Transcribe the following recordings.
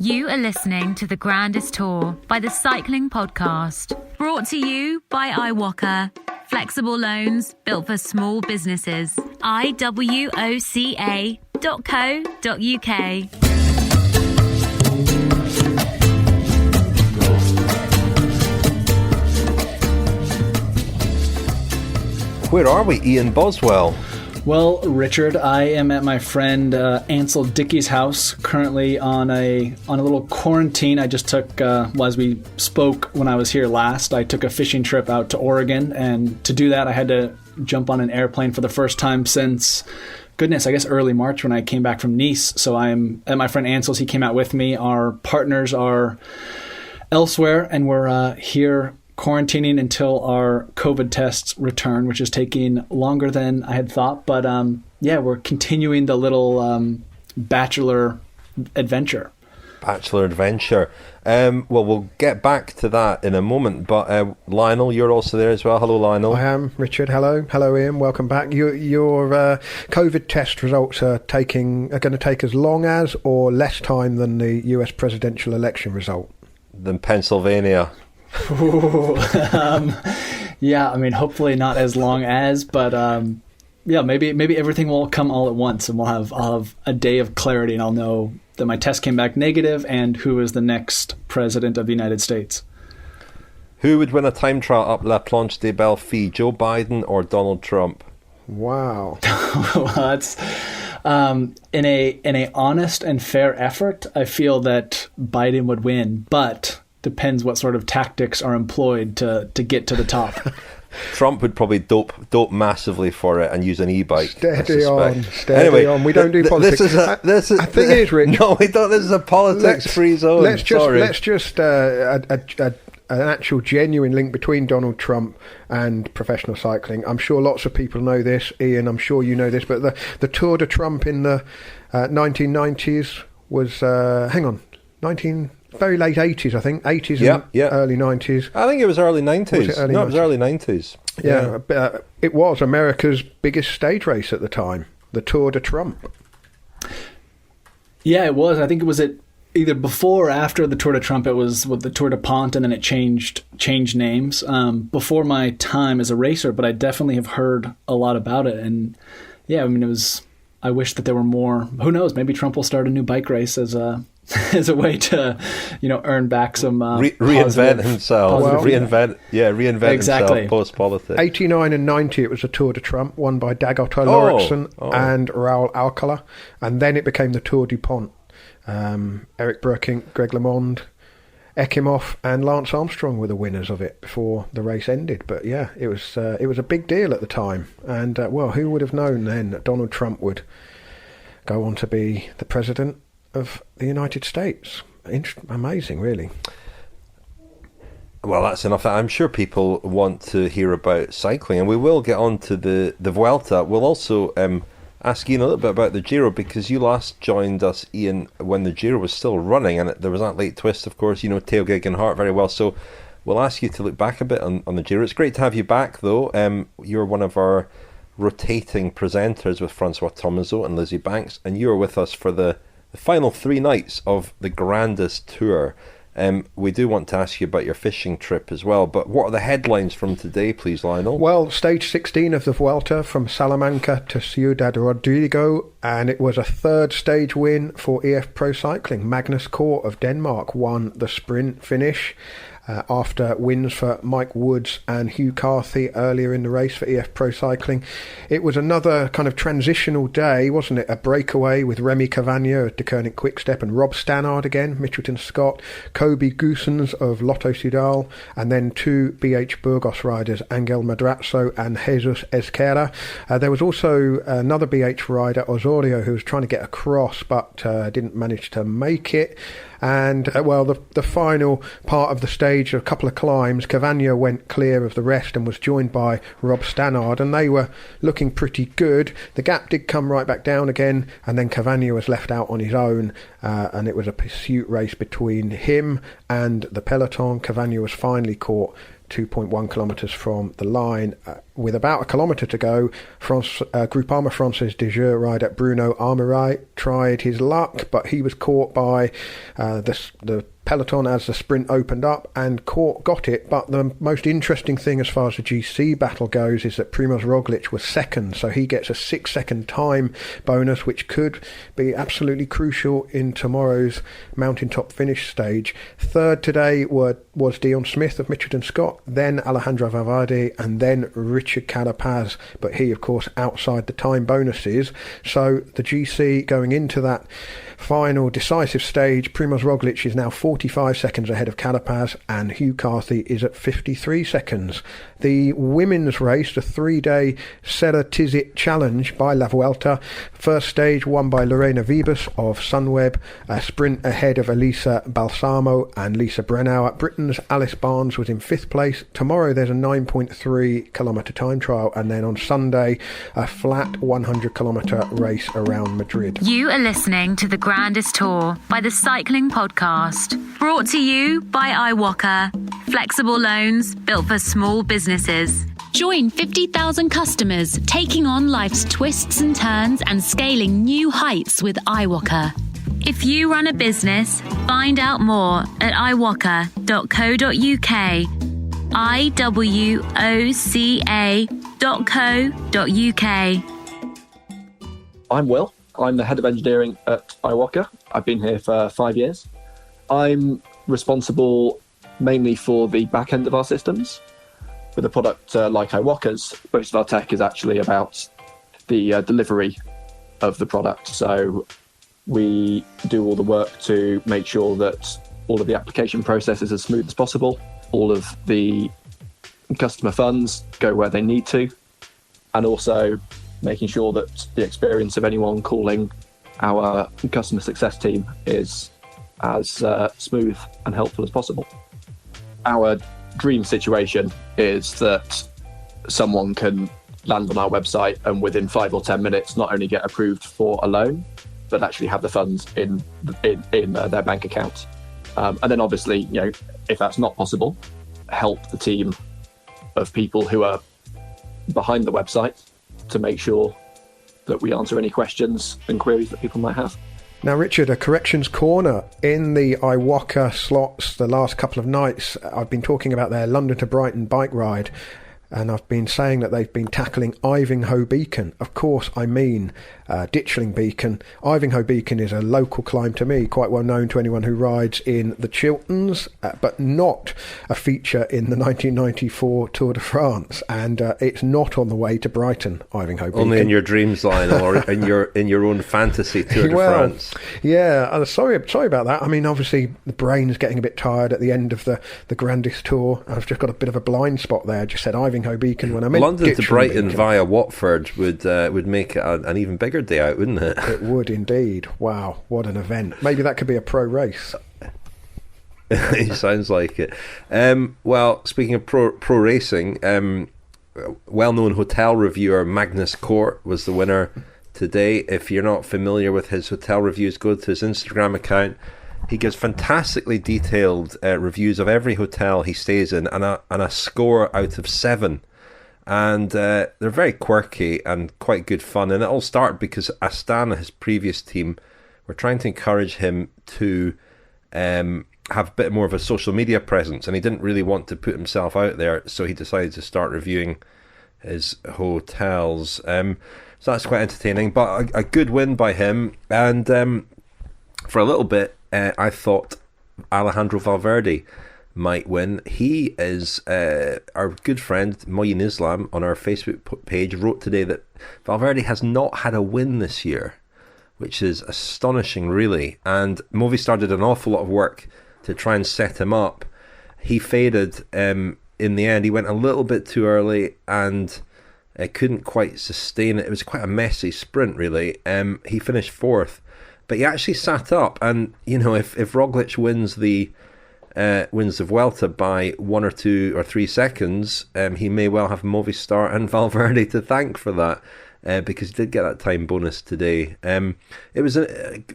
You are listening to the Grandest Tour by the Cycling Podcast, brought to you by iwoca. Flexible loans built for small businesses. iwoca.co.uk. Where are we, Ian Boswell? Well, Richard, I am at my friend Ansel Dickey's house, currently on a little quarantine. I just took, as we spoke when I was here last, I took a fishing trip out to Oregon, and to do that I had to jump on an airplane for the first time since, goodness, I guess early March when I came back from Nice. So I'm at my friend Ansel's. He came out with me. Our partners are elsewhere, and we're here quarantining until our COVID tests return, which is taking longer than I had thought. But we're continuing the little bachelor adventure. Well, we'll get back to that in a moment. But Lionel, you're also there as well. Hello, Lionel. I am, Richard. Hello, Ian. Welcome back. Your COVID test results are going to take as long as or less time than the US presidential election result? Than Pennsylvania. Hopefully not as long as, but maybe everything will come all at once, and I'll have a day of clarity, and I'll know that my test came back negative and who is the next president of the United States. Who would win a time trial up La Planche des Belles Filles, Joe Biden or Donald Trump? Wow. Well, that's in a honest and fair effort, I feel that Biden would win, but depends what sort of tactics are employed to get to the top. Trump would probably dope massively for it and use an e-bike. Steady on. We don't do politics. The thing is, Rich. No, we don't. This is a politics-free zone. Let's just an actual genuine link between Donald Trump and professional cycling. I'm sure lots of people know this. Ian, I'm sure you know this, but the Tour de Trump in the 1990s was very late 80s, I think. 80s and early 90s. I think it was early 90s. It was early 90s. Yeah. It was America's biggest stage race at the time, the Tour de Trump. Yeah, it was. I think it was either before or after the Tour de Trump. It was with the Tour de Pont, and then it changed names. Before my time as a racer, but I definitely have heard a lot about it. And yeah, I mean, I wish that there were more. Who knows? Maybe Trump will start a new bike race as a way to, earn back some reinvent himself. Reinvent exactly. himself post politics. 89 and 90, it was the Tour de Trump, won by Dagoto Lauritsen and Raoul Alcala, and then it became the Tour du Pont. Eric Berkink, Greg LeMond, Ekimov, and Lance Armstrong were the winners of it before the race ended. But yeah, it was a big deal at the time, and who would have known then that Donald Trump would go on to be the president of the United States? Amazing, really. Well, that's enough. I'm sure people want to hear about cycling, and we will get on to the Vuelta. We'll also ask Ian a little bit about the Giro, because you last joined us, Ian, when the Giro was still running, and there was that late twist, of course. You know Theo Geoghegan-Hart very well, so we'll ask you to look back a bit on the Giro. It's great to have you back, though. You're one of our rotating presenters with Francois Tomazeau and Lizzie Banks, and you are with us for the final 3 nights of the Grandest Tour. We do want to ask you about your fishing trip as well, but what are the headlines from today, please, Lionel? Well, stage 16 of the Vuelta from Salamanca to Ciudad Rodrigo, and it was a third stage win for EF Pro Cycling. Magnus Kort of Denmark won the sprint finish after wins for Mike Woods and Hugh Carthy earlier in the race for EF Pro Cycling. It was another kind of transitional day, wasn't it? A breakaway with Remy Cavagna of De Koning Quickstep and Rob Stannard again, Mitchelton Scott, Kobe Goossens of Lotto Soudal, and then 2 BH Burgos riders, Angel Madrazo and Jesus Ezquerra. There was also another BH rider, Osorio, who was trying to get across but didn't manage to make it. And, the final part of the stage, a couple of climbs, Cavagna went clear of the rest and was joined by Rob Stannard, and they were looking pretty good. The gap did come right back down again, and then Cavagna was left out on his own, and it was a pursuit race between him and the peloton. Cavagna was finally caught 2.1 kilometres from the line. With about a kilometre to go, Groupama Française de Jeux rider Bruno Armirail tried his luck, but he was caught by the peloton as the sprint opened up and got it. But the most interesting thing as far as the GC battle goes is that Primož Roglič was second, so he gets a 6-second time bonus, which could be absolutely crucial in tomorrow's mountaintop finish stage. Third today was Dion Smith of Mitchelton Scott, then Alejandro Valverde, and then Richard Carapaz, but he of course outside the time bonuses. So the GC going into that final decisive stage, Primož Roglič is now 45 seconds ahead of Carapaz, and Hugh Carthy is at 53 seconds. The women's race, the 3-day Serra Tizit Challenge by La Vuelta, first stage won by Lorena Vibas of Sunweb, a sprint ahead of Elisa Balsamo and Lisa Brennauer. Britain's Alice Barnes was in 5th place. Tomorrow there's a 9.3 kilometre time trial, and then on Sunday a flat 100 kilometre race around Madrid. You are listening to the Grandest Tour by the Cycling Podcast, brought to you by iwoca, flexible loans built for small businesses. Join 50,000 customers taking on life's twists and turns and scaling new heights with iwoca. If you run a business, find out more at iwoca.co.uk. iwoca.co.uk. I'm Will. I'm the head of engineering at iwoca. I've been here for 5 years. I'm responsible mainly for the back end of our systems. With a product like iwoca's, most of our tech is actually about the delivery of the product. So we do all the work to make sure that all of the application process is as smooth as possible. All of the customer funds go where they need to, and also making sure that the experience of anyone calling our customer success team is as smooth and helpful as possible. Our dream situation is that someone can land on our website and within 5 or 10 minutes not only get approved for a loan, but actually have the funds in their bank account. And then obviously, if that's not possible, help the team of people who are behind the website to make sure that we answer any questions and queries that people might have. Now, Richard, a corrections corner in the iwoca slots the last couple of nights. I've been talking about their London to Brighton bike ride, and I've been saying that they've been tackling Ivinghoe Beacon. Of course, I mean Ditchling Beacon. Ivinghoe Beacon is a local climb to me, quite well known to anyone who rides in the Chilterns, but not a feature in the 1994 Tour de France. And it's not on the way to Brighton, Ivinghoe Beacon. Only in your dreams, Lionel, or in your own fantasy Tour de France. Yeah, sorry about that. I mean, obviously, the brain's getting a bit tired at the end of the Grandest Tour. I've just got a bit of a blind spot there. I just said Ivinghoe Beacon when I meant London to Brighton Beacon. via Watford would make it an even bigger day out, wouldn't it? It would indeed. Wow, what an event. Maybe that could be a pro race. It sounds like it. Well, speaking of pro racing, well-known hotel reviewer Magnus Kort was the winner today. If you're not familiar with his hotel reviews, go to his Instagram account. He gives fantastically detailed reviews of every hotel he stays in, and a score out of 7. And they're very quirky and quite good fun. And it all started because Astana, his previous team, were trying to encourage him to have a bit more of a social media presence, and he didn't really want to put himself out there, so he decided to start reviewing his hotels. So that's quite entertaining, but a good win by him. And for a little bit, I thought Alejandro Valverde might win. He is our good friend Moyin Islam on our Facebook page wrote today that Valverde has not had a win this year, which is astonishing, really. And Movistar did an awful lot of work to try and set him up. He faded in the end. He went a little bit too early and couldn't quite sustain it. It was quite a messy sprint, really. He finished 4th, but he actually sat up. And if Roglič wins the Vuelta by 1 or 2 or 3 seconds, he may well have Movistar and Valverde to thank for that. because he did get that time bonus today. It was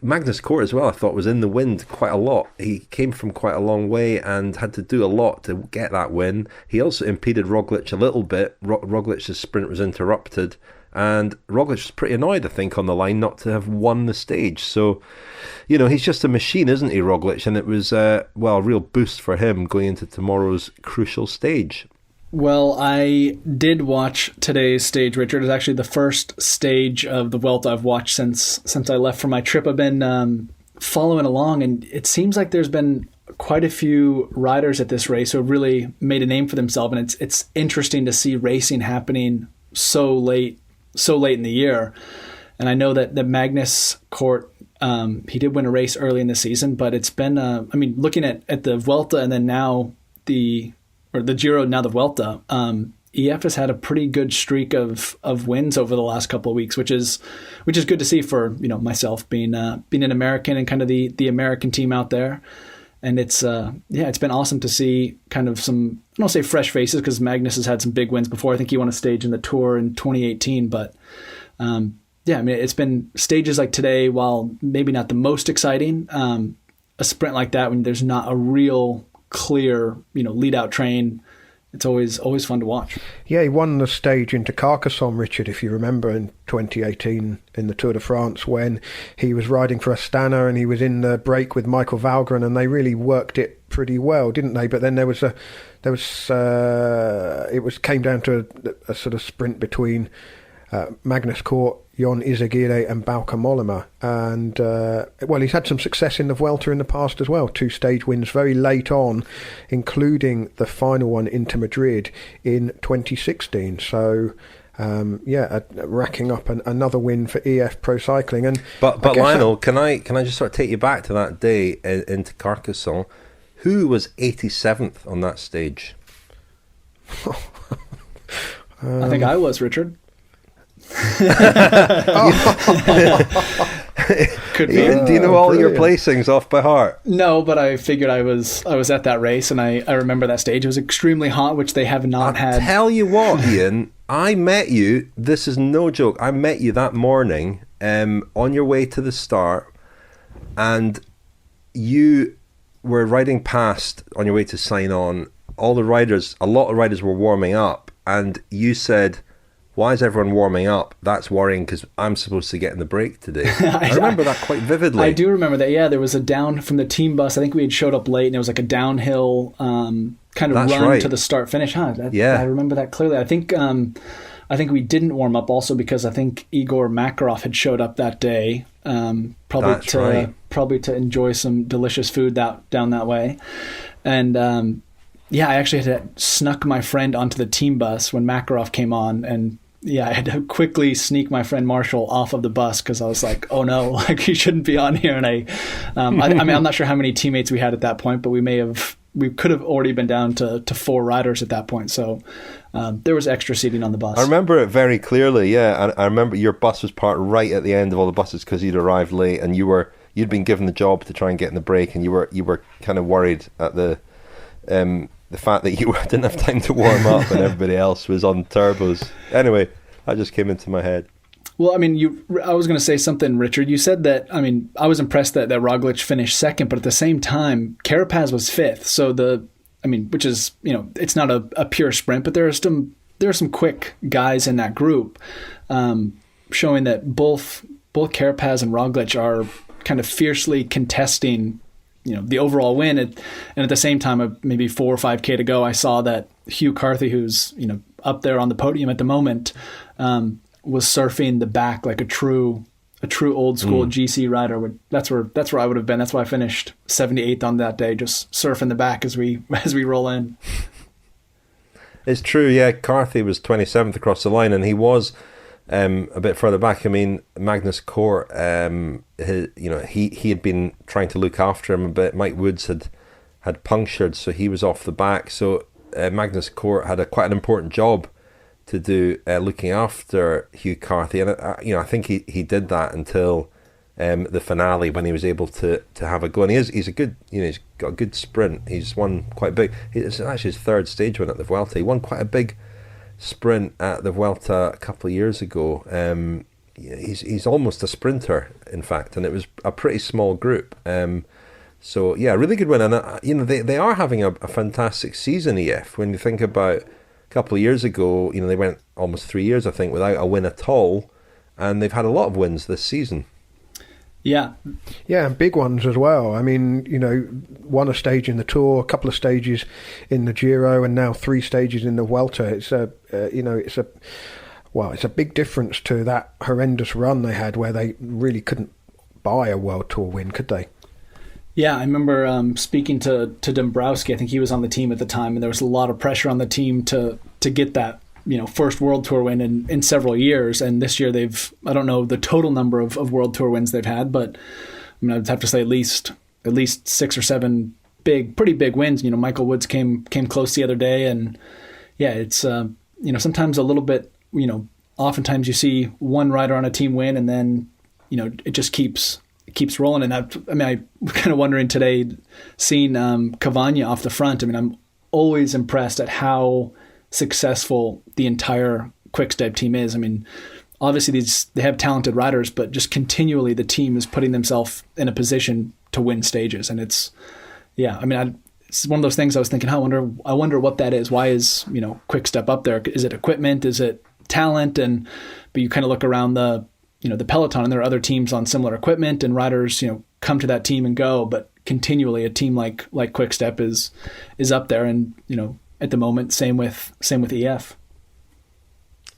Magnus Cort as well, I thought, was in the wind quite a lot. He came from quite a long way and had to do a lot to get that win. He also impeded Roglic a little bit. Roglic's sprint was interrupted, and Roglic was pretty annoyed, I think, on the line not to have won the stage. So, he's just a machine, isn't he, Roglic? And it was, a real boost for him going into tomorrow's crucial stage. Well, I did watch today's stage, Richard. It's actually the first stage of the Vuelta I've watched since I left for my trip. I've been following along, and it seems like there's been quite a few riders at this race who have really made a name for themselves, and it's interesting to see racing happening so late in the year. And I know that Magnus Cort, he did win a race early in the season, but it's been, looking at the Vuelta and then now the Giro, now the Vuelta, EF has had a pretty good streak of wins over the last couple of weeks, which is good to see for, myself being an American and kind of the American team out there. And it's been awesome to see kind of some, I don't say fresh faces, because Magnus has had some big wins before. I think he won a stage in the Tour in 2018, but it's been stages like today, while maybe not the most exciting, a sprint like that when there's not a real clear, lead out train. It's always fun to watch. Yeah, he won the stage into Carcassonne, Richard, if you remember, in 2018 in the Tour de France, when he was riding for Astana and he was in the break with Michael Valgren, and they really worked it pretty well, didn't they? But then it came down to a sort of sprint between Magnus Cort, Jon Izagirre and Bauke Mollema. And, he's had some success in the Vuelta in the past as well. 2 stage wins very late on, including the final one into Madrid in 2016. So, racking up another win for EF Pro Cycling. And But Lionel, can I just sort of take you back to that day into Carcassonne? Who was 87th on that stage? I think I was, Richard. Could be. Do you know all your placings off by heart? No, but I figured I was at that race, and I remember that stage. It was extremely hot, which they have not had. Tell you what, Ian, I met you. This is no joke. I met you that morning, on your way to the start, and you were riding past on your way to sign on. A lot of riders were warming up, and you said, "Why is everyone warming up? That's worrying because I'm supposed to get in the break today." I remember that quite vividly. I do remember that. Yeah, there was a down from the team bus. I think we had showed up late, and it was like a downhill kind of run to the start finish. I remember that clearly. I think we didn't warm up also because I think Igor Makarov had showed up that day, probably to enjoy some delicious food down that way, and. I actually had snuck my friend onto the team bus when Makarov came on, and I had to quickly sneak my friend Marshall off of the bus because I was like, "Oh no, like he shouldn't be on here." And I'm not sure how many teammates we had at that point, but we could have already been down to 4 riders at that point. So there was extra seating on the bus. I remember it very clearly. Yeah, and I remember your bus was parked right at the end of all the buses because you'd arrived late, and you'd been given the job to try and get in the break, and you were kind of worried at the fact that you didn't have time to warm up and everybody else was on turbos. Anyway, that just came into my head. Well, I was going to say something, Richard. You said that, I was impressed that Roglic finished second, but at the same time, Carapaz was 5th. So which is, it's not a pure sprint, but there are some quick guys in that group, showing that both Carapaz and Roglic are kind of fiercely contesting the overall win. And at the same time, maybe 4 or 5K to go, I saw that Hugh Carthy, who's, up there on the podium at the moment, was surfing the back like a true old school GC rider. That's where I would have been. That's why I finished 78th on that day, just surfing the back as we roll in. It's true. Yeah. Carthy was 27th across the line, and he was, a bit further back. Magnus Cort, he had been trying to look after him a bit. Mike Woods had punctured, so he was off the back. So Magnus Cort had quite an important job to do, looking after Hugh Carthy, and I think he did that until the finale when he was able to have a go. And he's a good, he's got a good sprint. He's won quite big. It's actually his 3rd stage win at the Vuelta. He won quite a big sprint at the Vuelta a couple of years ago. He's almost a sprinter, in fact, and it was a pretty small group. So yeah, really good win, and they are having a fantastic season. EF, when you think about a couple of years ago, they went almost 3 years, I think, without a win at all, and they've had a lot of wins this season. Yeah, and big ones as well. I mean, won a stage in the Tour, a couple of stages in the Giro, and now 3 stages in the Vuelta. It's a big difference to that horrendous run they had where they really couldn't buy a World Tour win, could they? Yeah, I remember speaking to Dombrowski. I think he was on the team at the time, and there was a lot of pressure on the team to get that first World Tour win in several years. And this year I don't know the total number of World Tour wins they've had, but I'd have to say at least 6 or 7 pretty big wins. Michael Woods came close the other day, and yeah, it's sometimes a little bit. Oftentimes you see one rider on a team win, and then it just keeps rolling. And I'm kind of wondering today, seeing Covatilla off the front. I'm always impressed at how successful the entire Quick-Step team is. Obviously they have talented riders, but just continually the team is putting themselves in a position to win stages. And it's one of those things I was thinking, I wonder what that is. Why is, Quick-Step up there? Is it equipment? Is it talent? But you kind of look around the peloton, and there are other teams on similar equipment, and riders, come to that team and go, but continually a team like Quick-Step is up there. And, at the moment, same with EF.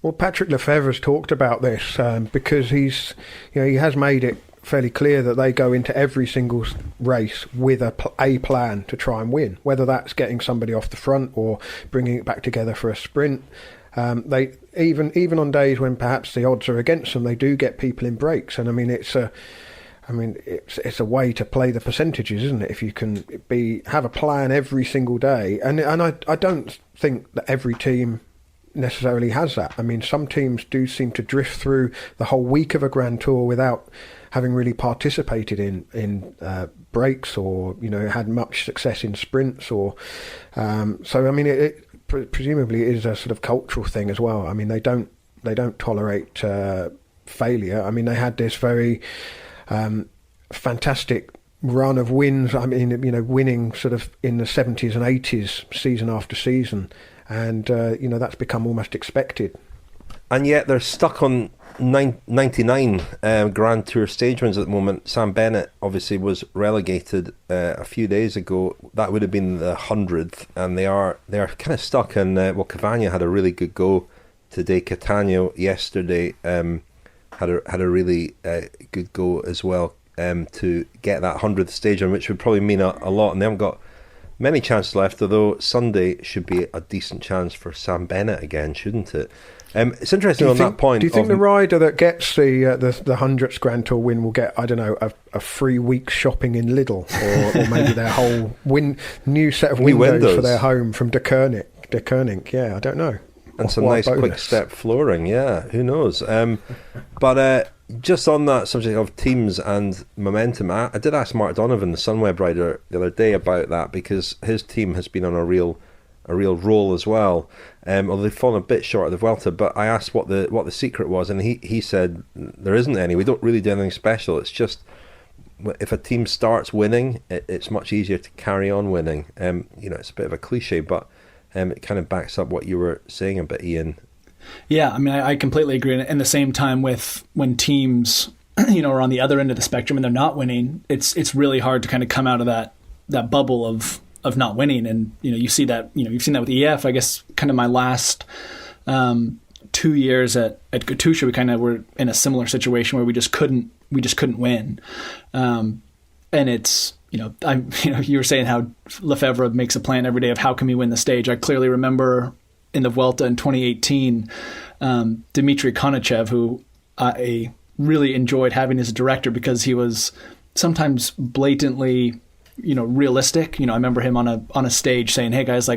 Well, Patrick Lefevre has talked about this because he has made it fairly clear that they go into every single race with a plan to try and win, whether that's getting somebody off the front or bringing it back together for a sprint. They even on days when perhaps the odds are against them, they do get people in breaks, and it's a way to play the percentages, isn't it? If you can have a plan every single day, and I don't think that every team necessarily has that. Some teams do seem to drift through the whole week of a Grand Tour without having really participated in breaks or had much success in sprints or it presumably is a sort of cultural thing as well. They don't tolerate failure. They had this very fantastic run of wins. Winning sort of in the 70s and 80s, season after season, and that's become almost expected. And yet they're stuck on 99 Grand Tour stage wins at the moment. Sam Bennett obviously was relegated a few days ago. That would have been the 100th, and they are kind of stuck. And Covatilla had a really good go today. Catania yesterday had a really good go as well to get that 100th stage on, which would probably mean a lot. And they haven't got many chances left, although Sunday should be a decent chance for Sam Bennett again, shouldn't it? It's interesting on that point. Do you think the rider that gets the 100th Grand Tour win will get, I don't know, a free week shopping in Lidl, or maybe their whole new set of windows for their home from De Koning? Yeah, I don't know. And some nice Quick-Step flooring, yeah, who knows? But just on that subject of teams and momentum, I did ask Mark Donovan, the Sunweb rider, the other day about that, because his team has been on a real roll as well. Although they've fallen a bit short of the Vuelta, but I asked what the secret was, and he said there isn't any. We don't really do anything special. It's just if a team starts winning, it's much easier to carry on winning. It's a bit of a cliche, but it kind of backs up what you were saying a bit, Ian. Yeah, I completely agree. And at the same time, when teams are on the other end of the spectrum and they're not winning, it's really hard to kind of come out of that bubble of not winning. And you see that you've seen that with EF. I guess kind of my last 2 years at Katusha, we kind of were in a similar situation where we just couldn't win. And it's you were saying how Lefevre makes a plan every day of how can we win the stage. I clearly remember in the Vuelta in 2018, Dmitry Konachev, who I really enjoyed having as a director because he was sometimes blatantly realistic. I remember him on a stage saying, "Hey guys,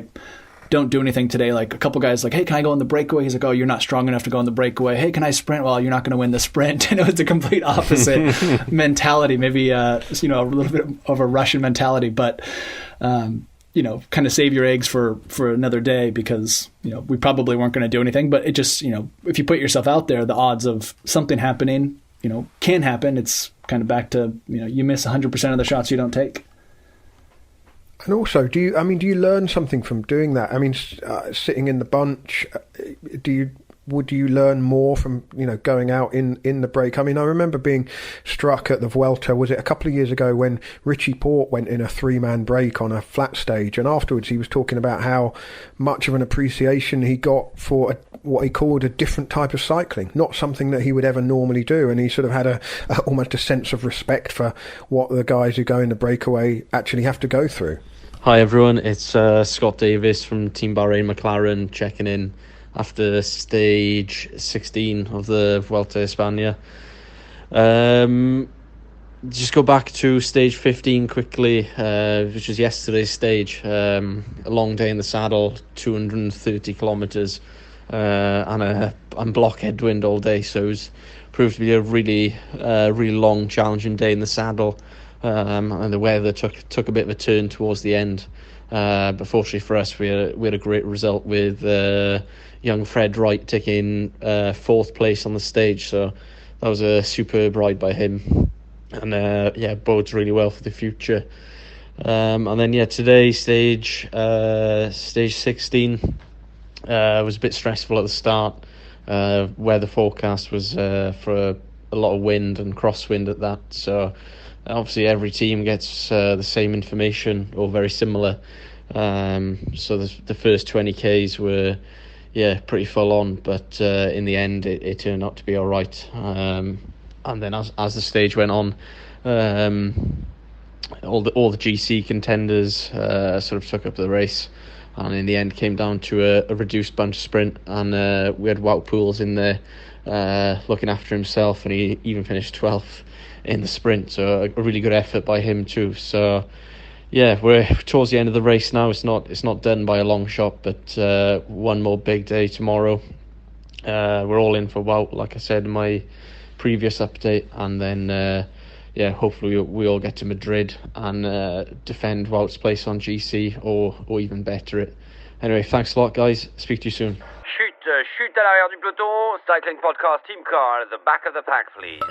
don't do anything today." Like a couple guys hey, can I go on the breakaway? He's like, "Oh, you're not strong enough to go on the breakaway." "Hey, can I sprint?" "Well, you're not going to win the sprint." And it was the complete opposite mentality, maybe a little bit of a Russian mentality, but kind of save your eggs for another day, because, we probably weren't going to do anything. But it just, if you put yourself out there, the odds of something happening, can happen. It's kind of back to, you miss 100% of the shots you don't take. And also, do you learn something from doing that? I mean, sitting in the bunch, would you learn more from, going out in the break? I mean, I remember being struck at the Vuelta, was it a couple of years ago, when Richie Porte went in a 3-man break on a flat stage, and afterwards he was talking about how much of an appreciation he got for what he called a different type of cycling, not something that he would ever normally do, and he sort of had almost a sense of respect for what the guys who go in the breakaway actually have to go through. Hi everyone, it's Scott Davis from Team Bahrain-McLaren checking in after stage 16 of the Vuelta España. Just go back to stage 15 quickly, which was yesterday's stage. A long day in the saddle, 230 kilometres, and block headwind all day, so it was proved to be a really long, challenging day in the saddle. And the weather took a bit of a turn towards the end. But fortunately for us, we had a great result with young Fred Wright taking 4th place on the stage. So that was a superb ride by him, and bodes really well for the future. And then today stage 16 was a bit stressful at the start. Weather forecast was for a lot of wind and crosswind at that. So obviously every team gets the same information or very similar. So the first 20Ks were pretty full on, but in the end it turned out to be all right. And then as the stage went on, all the GC contenders sort of took up the race, and in the end came down to a reduced bunch sprint, and we had Wout Poels in there looking after himself, and he even finished 12th in the sprint, so a really good effort by him too. So we're towards the end of the race now. It's not done by a long shot, but one more big day tomorrow. We're all in for Wout, like I said in my previous update, and then hopefully we all get to Madrid and defend Wout's place on GC or even better it. Anyway, thanks a lot, guys. Speak to you soon. Chute à l'arrière du peloton. Cycling podcast, team car at the back of the pack, please.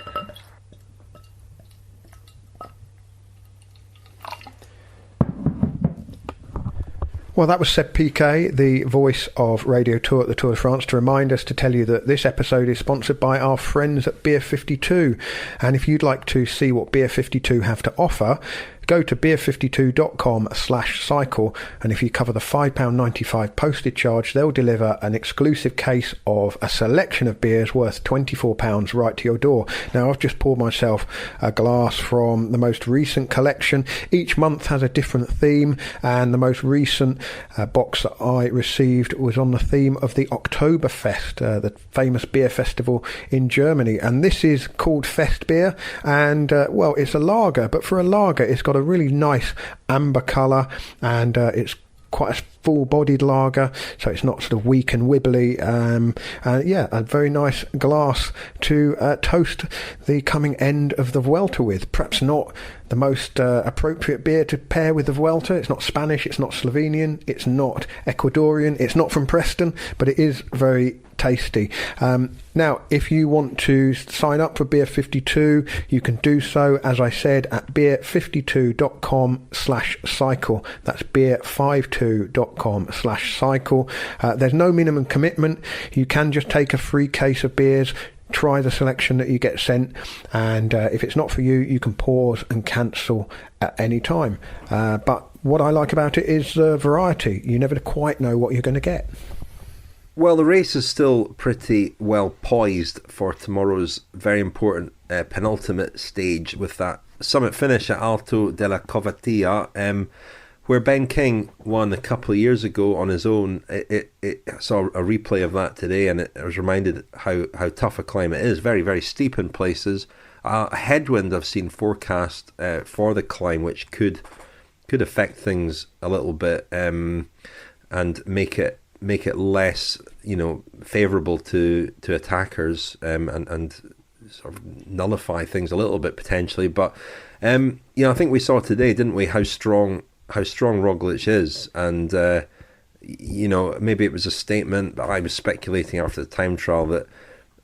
Well, that was Seb Piquet, the voice of Radio Tour at the Tour de France, to remind us to tell you that this episode is sponsored by our friends at Beer 52. And if you'd like to see what Beer 52 have to offer, go to beer52.com/cycle, and if you cover the £5.95 postage charge, they'll deliver an exclusive case of a selection of beers worth £24 right to your door. Now, I've just poured myself a glass from the most recent collection. Each month has a different theme, and the most recent box that I received was on the theme of the Oktoberfest, the famous beer festival in Germany. And this is called Fest beer, and it's a lager, but for a lager it's got a really nice amber colour, and it's quite a full-bodied lager, so it's not sort of weak and wibbly. A very nice glass to toast the coming end of the Vuelta with. Perhaps not the most appropriate beer to pair with the Vuelta. It's not Spanish, it's not Slovenian, it's not Ecuadorian, it's not from Preston, but it is very tasty. Now, if you want to sign up for Beer 52, you can do so, as I said, at beer52.com/cycle. That's beer52.com/cycle. There's no minimum commitment. You can just take a free case of beers, try the selection that you get sent, and if it's not for you, you can pause and cancel at any time. But what I like about it is variety. You never quite know what you're going to get. Well, the race is still pretty well poised for tomorrow's very important penultimate stage, with that summit finish at Alto de la Covatilla, where Ben King won a couple of years ago on his own. It saw a replay of that today, and I was reminded how tough a climb it is. Very, very steep in places. A headwind I've seen forecast for the climb, which could affect things a little bit, and make it less, favourable to attackers, and sort of nullify things a little bit potentially. But I think we saw today, didn't we, how strong how strong Roglic is, and maybe it was a statement, but I was speculating after the time trial that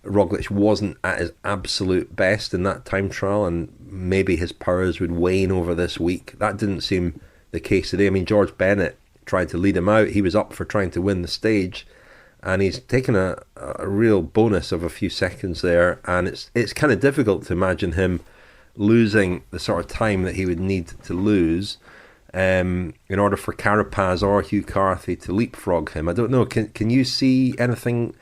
Roglic wasn't at his absolute best in that time trial, and maybe his powers would wane over this week. That didn't seem the case today. I mean, George Bennett tried to lead him out. He was up for trying to win the stage, and he's taken a real bonus of a few seconds there, and it's kind of difficult to imagine him losing the sort of time that he would need to lose in order for Carapaz or Hugh Carthy to leapfrog him. I don't know. Can you see anything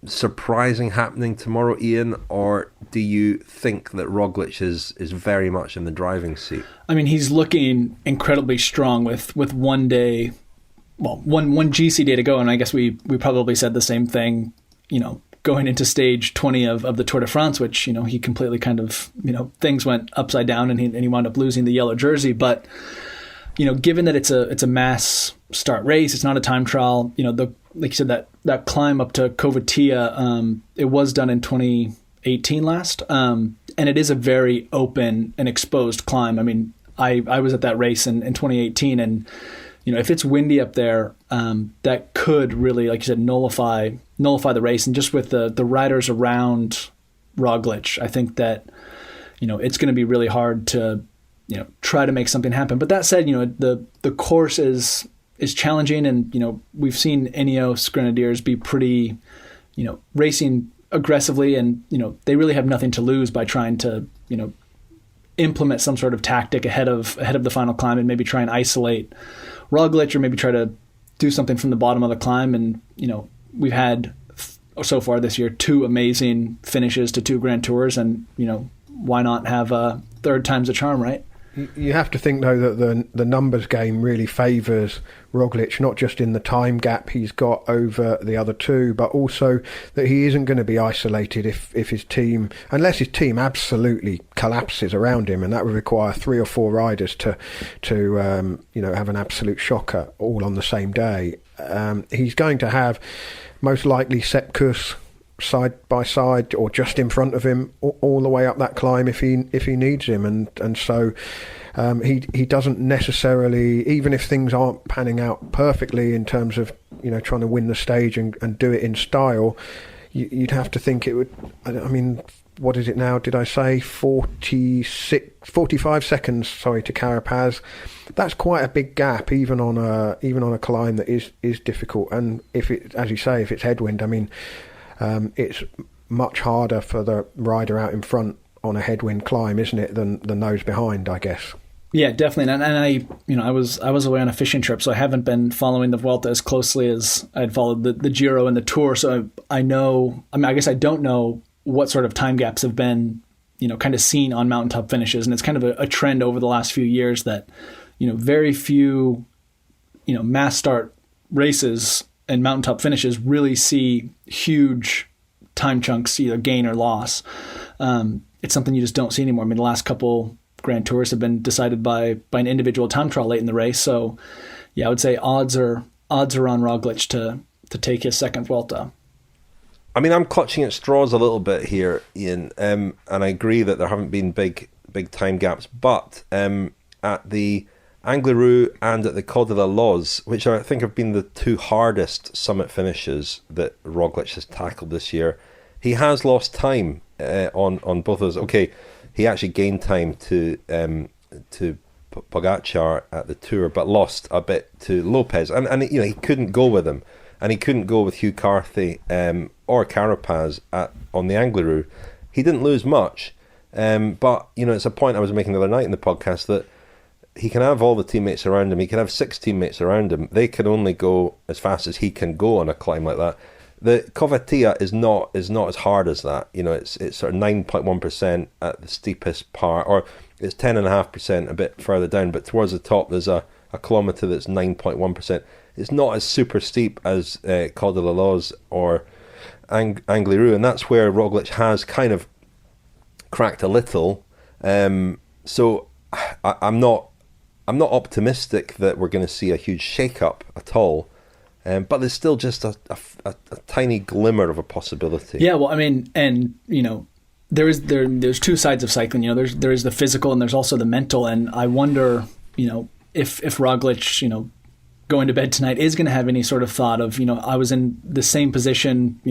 surprising happening tomorrow, Ian, or do you think that Roglic is very much in the driving seat? I mean, he's looking incredibly strong with one day, well, one GC day to go, and I guess we probably said the same thing, going into stage 20 of the Tour de France, which, he completely kind of, things went upside down and he wound up losing the yellow jersey. But, given that it's a mass start race, it's not a time trial, like you said, that climb up to Covatilla, it was done in 2018 last, and it is a very open and exposed climb. I mean, I was at that race in 2018, and if it's windy up there, that could really, like you said, nullify the race. And just with the riders around Roglic, I think that it's going to be really hard to try to make something happen. But that said, the course is challenging, and we've seen Ineos Grenadiers be pretty racing aggressively, and they really have nothing to lose by trying to implement some sort of tactic ahead of the final climb, and maybe try and isolate Roglic, or maybe try to do something from the bottom of the climb. And we've had so far this year 2 amazing finishes to 2 Grand Tours, and why not have a third time's a charm, right? You have to think, though, that the numbers game really favours Roglic, not just in the time gap he's got over the other 2, but also that he isn't going to be isolated if his team, unless his team absolutely collapses around him, and that would require 3 or 4 riders to have an absolute shocker all on the same day. He's going to have most likely Sepp Kuss side by side or just in front of him all the way up that climb if he needs him, and so he doesn't necessarily, even if things aren't panning out perfectly in terms of trying to win the stage and do it in style, you'd have to think it would. I mean, what is it now? Did I say 45 seconds? Sorry, to Carapaz. That's quite a big gap, even on a climb that is difficult. And if it, as you say, if it's headwind, I mean, it's much harder for the rider out in front on a headwind climb, isn't it, than those behind, I guess. Yeah, definitely. And I was away on a fishing trip, so I haven't been following the Vuelta as closely as I'd followed the Giro and the Tour. So I guess I don't know what sort of time gaps have been, kind of seen on mountaintop finishes. And it's kind of a trend over the last few years that, very few, mass start races and mountaintop finishes really see huge time chunks, either gain or loss. It's something you just don't see anymore. I mean, the last couple Grand Tours have been decided by an individual time trial late in the race. So, yeah, I would say odds are on Roglic to take his second Vuelta. I mean, I'm clutching at straws a little bit here, Ian, and I agree that there haven't been big time gaps, but at the Angliru and at the Col de la Loz, which I think have been the 2 hardest summit finishes that Roglic has tackled this year, he has lost time on both of those. Okay, he actually gained time to Pogacar at the Tour, but lost a bit to Lopez, and he couldn't go with him, and he couldn't go with Hugh Carthy or Carapaz on the Angliru. He didn't lose much, but it's a point I was making the other night in the podcast that he can have all the teammates around him. He can have 6 teammates around him. They can only go as fast as he can go on a climb like that. The Covatilla is not as hard as that. It's sort of 9.1% at the steepest part, or it's 10.5% a bit further down. But towards the top, there's a kilometre that's 9.1%. It's not as super steep as Col de la Loz or Angliru, and that's where Roglic has kind of cracked a little. So I'm not optimistic that we're going to see a huge shake-up at all, but there's still just a tiny glimmer of a possibility. Yeah, well, I mean, and there's 2 sides of cycling. There is the physical and there's also the mental, and I wonder, if Roglic, going to bed tonight is going to have any sort of thought of, I was in the same position,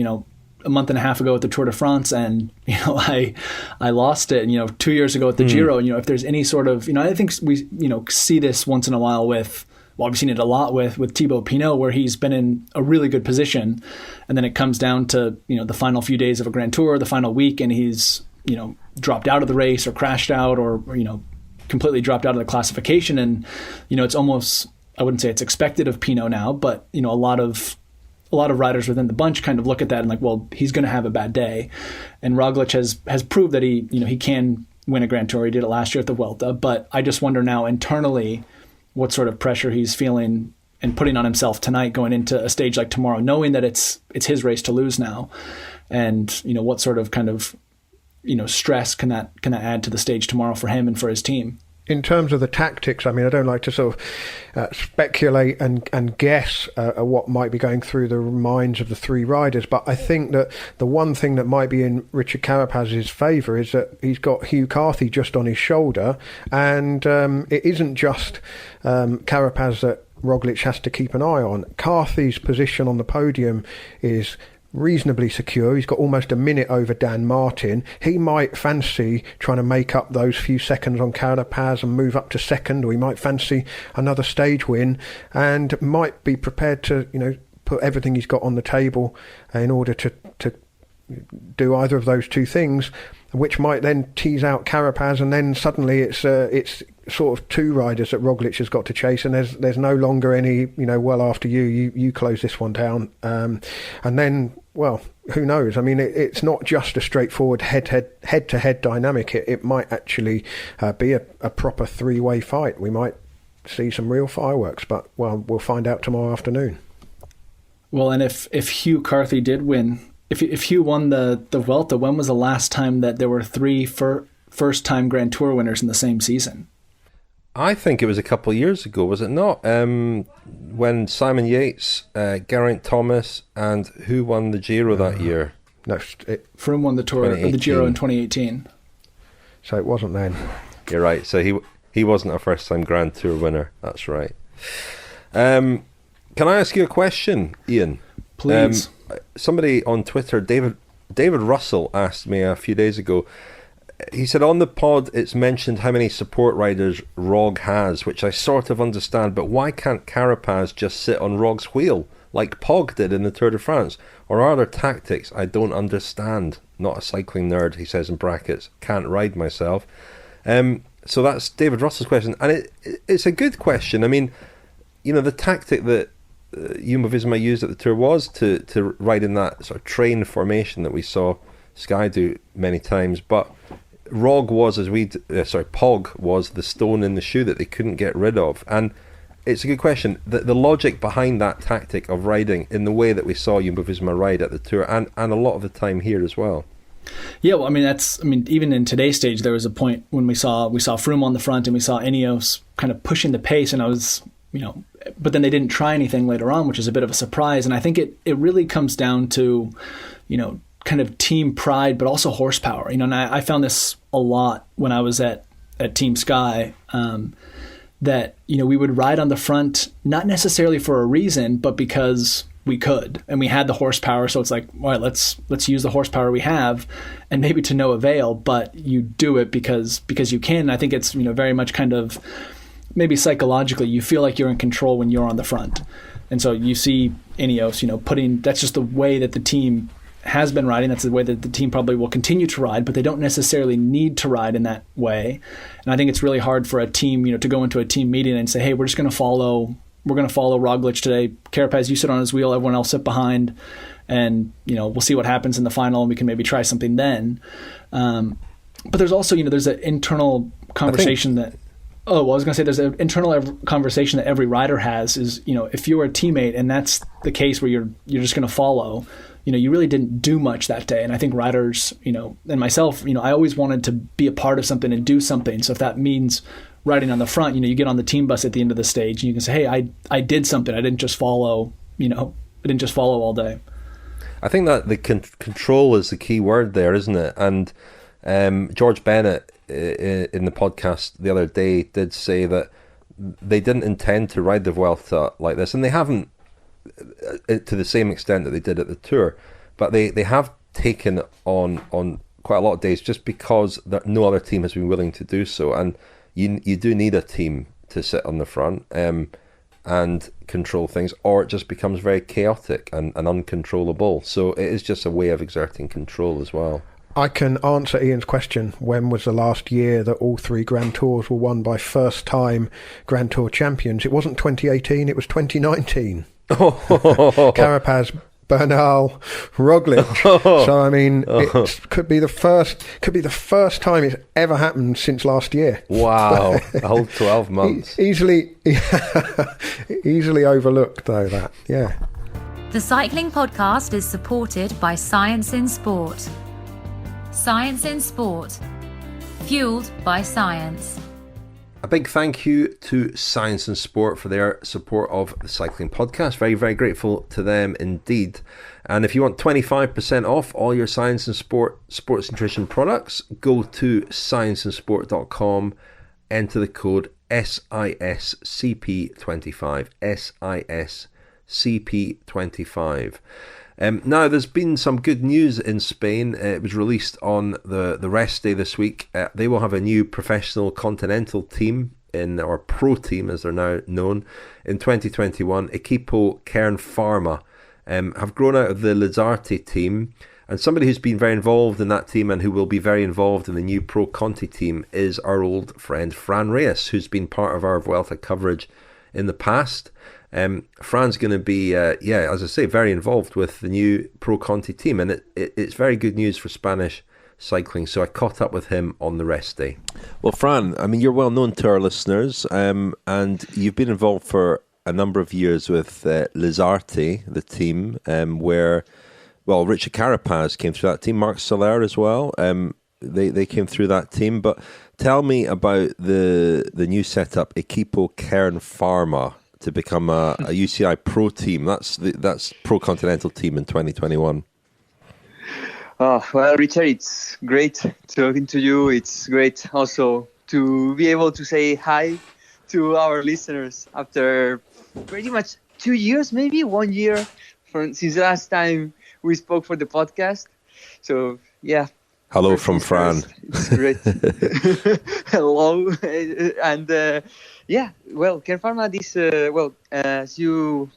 a month and a half ago at the Tour de France, and I lost it. And 2 years ago at the Giro, if there's any sort of, I think we see this once in a while with, well, we've seen it a lot with Thibaut Pinot, where he's been in a really good position, and then it comes down to the final few days of a Grand Tour, the final week, and he's dropped out of the race or crashed out or completely dropped out of the classification, and it's almost, I wouldn't say it's expected of Pinot now, but a lot of riders within the bunch kind of look at that and like, well, he's going to have a bad day. And Roglic has proved that he can win a Grand Tour. He did it last year at the Vuelta, but I just wonder now internally what sort of pressure he's feeling and putting on himself tonight going into a stage like tomorrow, knowing that it's his race to lose now. And what sort of kind of stress can that add to the stage tomorrow for him and for his team? In terms of the tactics, I mean, I don't like to sort of speculate and guess what might be going through the minds of the three riders, but I think that the one thing that might be in Richard Carapaz's favour is that he's got Hugh Carthy just on his shoulder, and it isn't just Carapaz that Roglic has to keep an eye on. Carthy's position on the podium is reasonably secure. He's got almost a minute over Dan Martin. He might fancy trying to make up those few seconds on Carapaz and move up to second, or he might fancy another stage win and might be prepared to put everything he's got on the table in order to do either of those two things, which might then tease out Carapaz, and then suddenly it's sort of two riders that Roglic has got to chase, and there's no longer any well, after you close this one down, and then, well, who knows? I mean, it's not just a straightforward head-to-head dynamic. It might actually be a proper three-way fight. We might see some real fireworks, but, well, we'll find out tomorrow afternoon. Well, and if Hugh Carthy did win, if Hugh won the Vuelta, when was the last time that there were three first-time Grand Tour winners in the same season? I think it was a couple of years ago, was it not? When Simon Yates, Geraint Thomas, and who won the Giro that year? No, Froome won the Tour, the Giro in 2018. So it wasn't then. You're right. So he wasn't a first-time Grand Tour winner. That's right. Can I ask you a question, Ian? Please. Somebody on Twitter, David Russell, asked me a few days ago. He said on the pod it's mentioned how many support riders Rog has, which I sort of understand, but why can't Carapaz just sit on Rog's wheel like Pog did in the Tour de France? Or are there tactics I don't understand? Not a cycling nerd, he says in brackets. Can't ride myself. So that's David Russell's question, and it's a good question. I mean, the tactic that Jumbo-Visma used at the Tour was to ride in that sort of train formation that we saw Sky do many times, but Pog was the stone in the shoe that they couldn't get rid of. And it's a good question. The logic behind that tactic of riding in the way that we saw Jumbo-Visma ride at the Tour and a lot of the time here as well. Yeah, well, even in today's stage, there was a point when we saw Froome on the front and we saw Ineos kind of pushing the pace, and I was, but then they didn't try anything later on, which is a bit of a surprise. And I think it really comes down to, kind of team pride, but also horsepower. And I found this a lot when I was at Team Sky, that, we would ride on the front, not necessarily for a reason, but because we could, and we had the horsepower. So it's like, all right, let's use the horsepower we have, and maybe to no avail, but you do it because you can. And I think it's, very much kind of, maybe psychologically, you feel like you're in control when you're on the front. And so you see Ineos, that's just the way that the team has been riding. That's the way that the team probably will continue to ride, but they don't necessarily need to ride in that way. And I think it's really hard for a team, to go into a team meeting and say, hey, we're going to follow Roglic today. Carapaz, you sit on his wheel, everyone else sit behind, and, we'll see what happens in the final, and we can maybe try something then. But there's also, there's an internal conversation there's an internal conversation that every rider has is, if you're a teammate and that's the case where you're just going to follow, you really didn't do much that day. And I think riders, and myself, I always wanted to be a part of something and do something. So if that means riding on the front, you get on the team bus at the end of the stage and you can say, hey, I did something. I didn't just follow, all day. I think that the control is the key word there, isn't it? And George Bennett in the podcast the other day did say that they didn't intend to ride the Vuelta like this, and they haven't to the same extent that they did at the Tour, but they have taken on quite a lot of days just because no other team has been willing to do so, and you do need a team to sit on the front and control things, or it just becomes very chaotic and uncontrollable. So it is just a way of exerting control as well. I can answer Ian's question. When was the last year that all 3 Grand Tours were won by first-time Grand Tour champions? It wasn't 2018, it was 2019. Carapaz, Bernal, Roglic. So I mean, it could be the first time it's ever happened since last year. Wow, a whole 12 months. Easily overlooked though. That, yeah. The Cycling Podcast is supported by Science in Sport. Science in Sport, fueled by science. A big thank you to Science and Sport for their support of the Cycling Podcast. Very, very grateful to them indeed. And if you want 25% off all your Science and Sport sports nutrition products, go to scienceandsport.com, enter the code SISCP25, SISCP25. Now, there's been some good news in Spain. It was released on the rest day this week. They will have a new professional continental team, or pro team as they're now known, in 2021. Equipo Kern Pharma have grown out of the Lizarte team. And somebody who's been very involved in that team and who will be very involved in the new Pro Conti team is our old friend Fran Reyes, who's been part of our Vuelta coverage in the past. Fran's going to be, as I say, very involved with the new Pro Conti team, and it's very good news for Spanish cycling. So I caught up with him on the rest day. Well, Fran, I mean, you're well known to our listeners, and you've been involved for a number of years with Lizarte, the team, where, well, Richard Carapaz came through that team, Marc Soler as well. They came through that team, but tell me about the new setup, Equipo Kern Pharma, to become a UCI Pro team. That's Pro Continental team in 2021. Oh, well, Richard, it's great talking to you. It's great also to be able to say hi to our listeners after pretty much 2 years, maybe 1 year since the last time we spoke for the podcast. So, yeah. Hello from Fran. It's great. Hello. And Kern Pharma, as you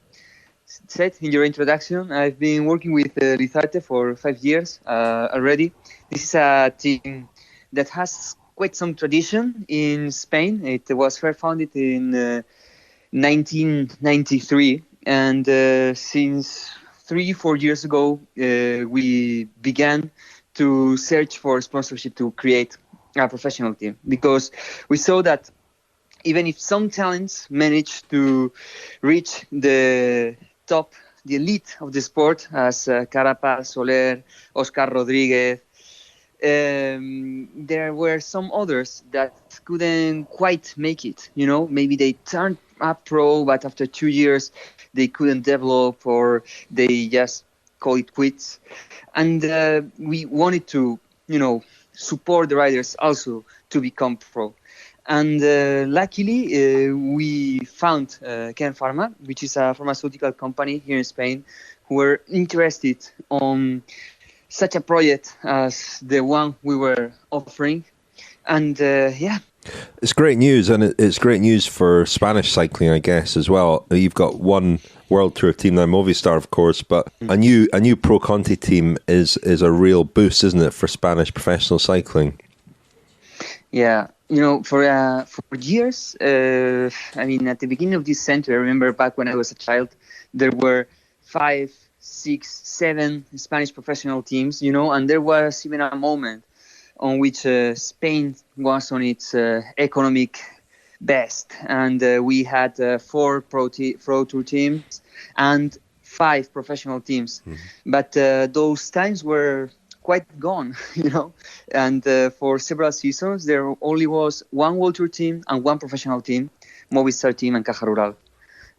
said in your introduction, I've been working with Lizarte for 5 years already. This is a team that has quite some tradition in Spain. It was first founded in 1993, and since 3-4 years ago, we began to search for sponsorship to create a professional team, because we saw that even if some talents managed to reach the top, the elite of the sport, as Carapaz, Soler, Oscar Rodriguez, there were some others that couldn't quite make it. You know, maybe they turned up pro, but after 2 years they couldn't develop, or they just call it quits. And we wanted to, support the riders also to become pro. And luckily, we found Kern Pharma, which is a pharmaceutical company here in Spain, who were interested on such a project as the one we were offering. And it's great news, and it's great news for Spanish cycling, I guess, as well. You've got one World Tour team now, Movistar, of course, but a new Pro Conti team is a real boost, isn't it, for Spanish professional cycling? Yeah, for years, at the beginning of this century, I remember back when I was a child, there were 5, 6, 7 Spanish professional teams, and there was even a moment on which Spain was on its economic best, and we had 4 Pro Tour teams and 5 professional teams. Mm-hmm. But those times were quite gone, and for several seasons there only was 1 World Tour team and 1 professional team, Movistar team and Caja Rural.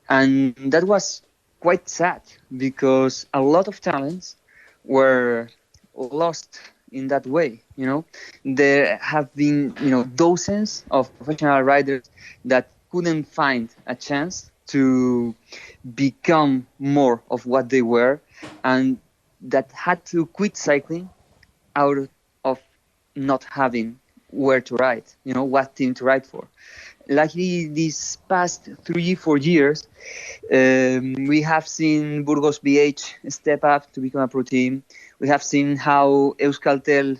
And that was quite sad, because a lot of talents were lost in that way. There have been, dozens of professional riders that couldn't find a chance to become more of what they were, and that had to quit cycling out of not having where to ride, what team to ride for. Luckily, these past 3-4 years, we have seen Burgos BH step up to become a pro team. We have seen how Euskaltel,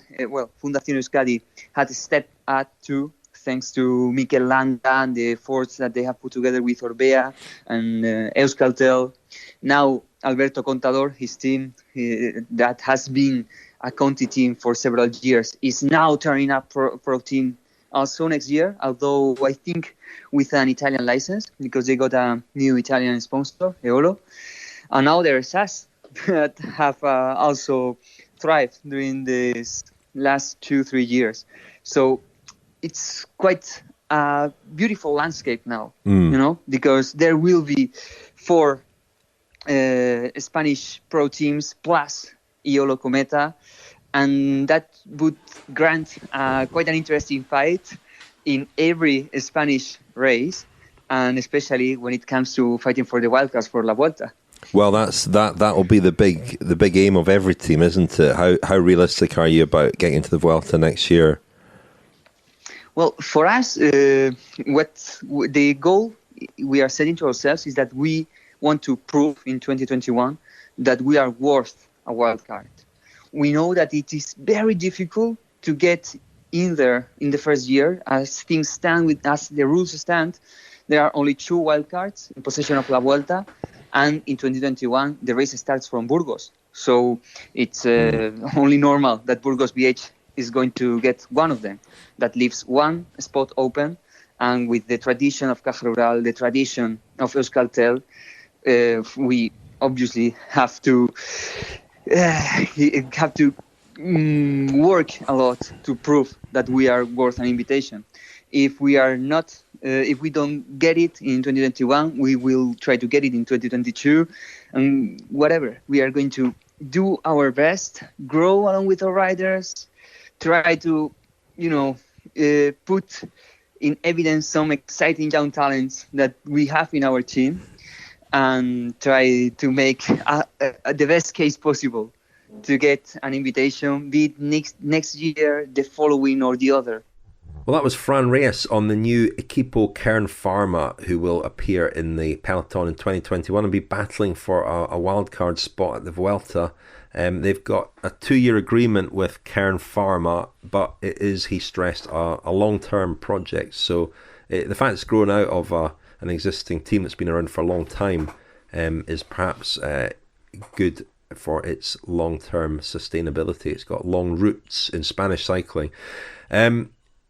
Fundación Euskadi, had stepped up too, thanks to Mikel Landa and the efforts that they have put together with Orbea and Euskaltel. Now, Alberto Contador, his team, that has been a Conti team for several years, is now turning up pro team also next year, although I think with an Italian license, because they got a new Italian sponsor, Eolo. And now there's us that have also thrived during these last 2-3 years. So it's quite a beautiful landscape now, because there will be 4 Spanish pro teams plus Iolo Cometa, and that would grant quite an interesting fight in every Spanish race, and especially when it comes to fighting for the wildcards for La Vuelta. Well, that will be the big aim of every team, isn't it? How realistic are you about getting into the Vuelta next year? Well, for us, what the goal we are setting to ourselves is that we want to prove in 2021 that we are worth a wildcard. We know that it is very difficult to get in there in the first year. As things stand, as the rules stand, there are only 2 wildcards in possession of La Vuelta, and in 2021 the race starts from Burgos. So it's only normal that Burgos BH is going to get one of them. That leaves one spot open, and with the tradition of Caja Rural, the tradition of Euskaltel, we obviously have to work a lot to prove that we are worth an invitation. If we are not, if we don't get it in 2021, we will try to get it in 2022, and whatever. We are going to do our best, grow along with our riders, try to, put in evidence some exciting young talents that we have in our team, and try to make the best case possible to get an invitation, be it next year, the following, or the other. Well, that was Fran Reyes on the new Equipo Kern Pharma, who will appear in the peloton in 2021 and be battling for a wildcard spot at the Vuelta. They've got a 2-year agreement with Kern Pharma, but it is, he stressed, a long-term project. So the fact it's grown out of an existing team that's been around for a long time is perhaps good for its long-term sustainability. It's got long roots in Spanish cycling.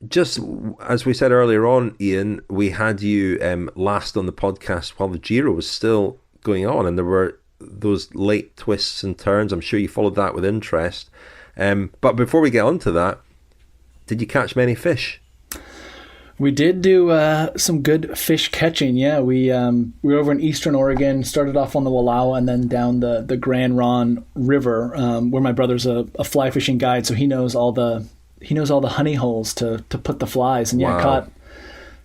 Just as we said earlier on, Ian, we had you last on the podcast while the Giro was still going on, and there were those late twists and turns. I'm sure you followed that with interest. But before we get on to that, did you catch many fish? We did do some good fish catching. Yeah, we were over in Eastern Oregon, started off on the Wallowa and then down the Grand Ronde River, where my brother's a fly fishing guide, so he knows all the honey holes to put the flies. And Wow.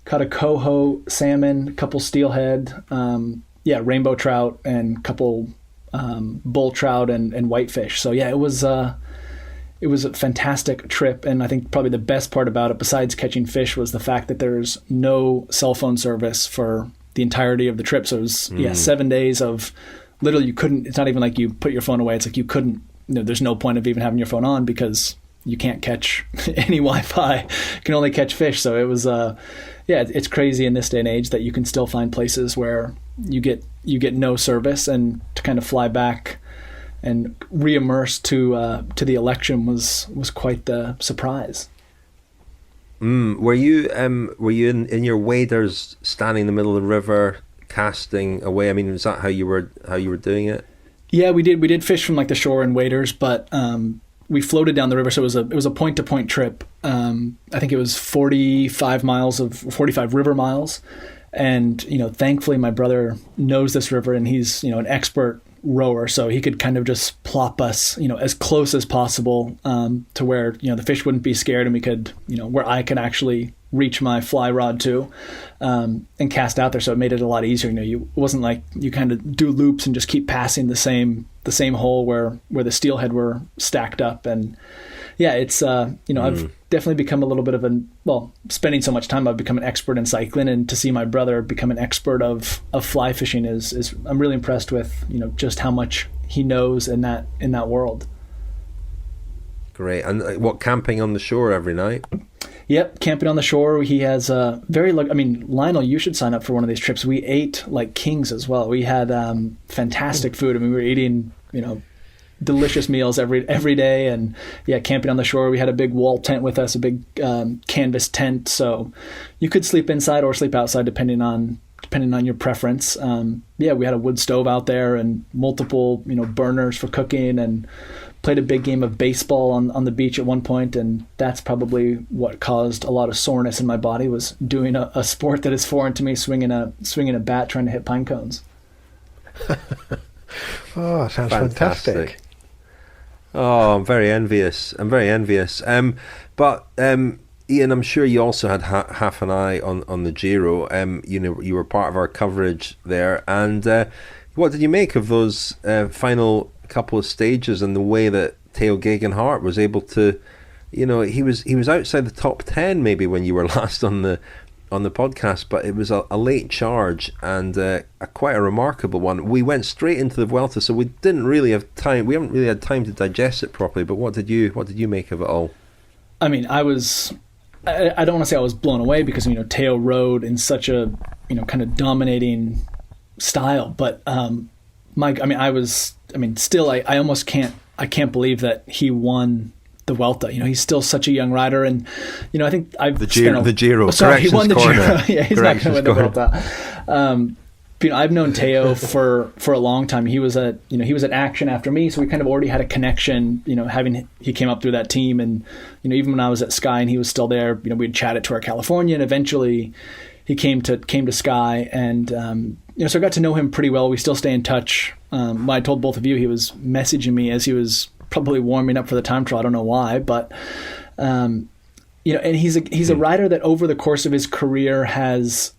caught a coho salmon, a couple steelhead, rainbow trout, and a couple bull trout and whitefish. So yeah, it was a fantastic trip, and I think probably the best part about it, besides catching fish, was the fact that there's no cell phone service for the entirety of the trip. So it was 7 days of literally you couldn't. It's not even like you put your phone away. It's like you couldn't. There's no point of even having your phone on because you can't catch any Wi-Fi. You can only catch fish. So it was it's crazy in this day and age that you can still find places where you get no service, and to kind of fly back and re-immerse to the election was quite the surprise. Were you in your waders, standing in the middle of the river, casting away? I mean, was that how you were doing it? Yeah, we did fish from like the shore and waders, but we floated down the river, so it was a point to point trip. I think it was 45 river miles, and thankfully my brother knows this river, and he's an expert rower, so he could kind of just plop us, as close as possible to where, the fish wouldn't be scared, and we could, where I could actually reach my fly rod to and cast out there. So it made it a lot easier. It wasn't like you kind of do loops and just keep passing the same hole where the steelhead were stacked up. And yeah, it's I've definitely become a little bit of spending so much time, I've become an expert in cycling, and to see my brother become an expert of fly fishing is I'm really impressed with just how much he knows in that world. Great. And what, camping on the shore every night? Yep, camping on the shore. He has Lionel, you should sign up for one of these trips. We ate like kings as well. We had fantastic food. We were eating, delicious meals every day, and yeah, camping on the shore. We had a big wall tent with us, a big canvas tent, so you could sleep inside or sleep outside depending on your preference. We had a wood stove out there and multiple burners for cooking, and played a big game of baseball on the beach at one point, and that's probably what caused a lot of soreness in my body, was doing a sport that is foreign to me, swinging a bat trying to hit pine cones. Oh, sounds fantastic. Oh, I'm very envious. But Ian, I'm sure you also had half an eye on the Giro. You were part of our coverage there, and what did you make of those final couple of stages and the way that Theo Gegenhardt was able to, he was outside the top 10 maybe when you were last on the podcast, but it was a late charge and quite a remarkable one. We went straight into the Vuelta, so we didn't really have time. We haven't really had time to digest it properly. But what did you make of it all? I mean, I don't want to say I was blown away, because Theo rode in such a kind of dominating style, but Mike, I almost can't believe that he won the Vuelta. He's still such a young rider, and I think I've the Giro. Sorry, he won the Giro. Yeah, he's not going to win the Vuelta. I've known Theo for a long time. He was at Action after me, so we kind of already had a connection. He came up through that team, and even when I was at Sky and he was still there, we'd chat at Tour California, and eventually he came to Sky, and so I got to know him pretty well. We still stay in touch. I told both of you, he was messaging me as he was probably warming up for the time trial. I don't know why, but and he's a rider that over the course of his career has,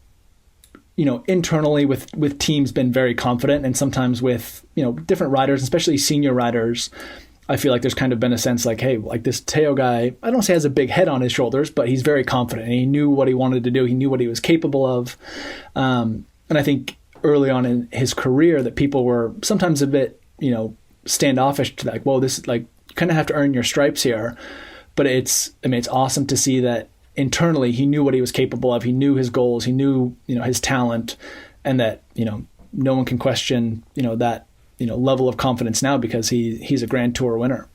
internally with teams been very confident, and sometimes with different riders, especially senior riders, I feel like there's kind of been a sense like, hey, like this Theo guy, I don't say has a big head on his shoulders, but he's very confident, and he knew what he wanted to do. He knew what he was capable of. And I think early on in his career that people were sometimes a bit, standoffish to like, whoa, this is like, you kind of have to earn your stripes here. But it's awesome to see that internally he knew what he was capable of. He knew his goals. He knew, his talent, and that, no one can question, that, level of confidence now, because he's a Grand Tour winner.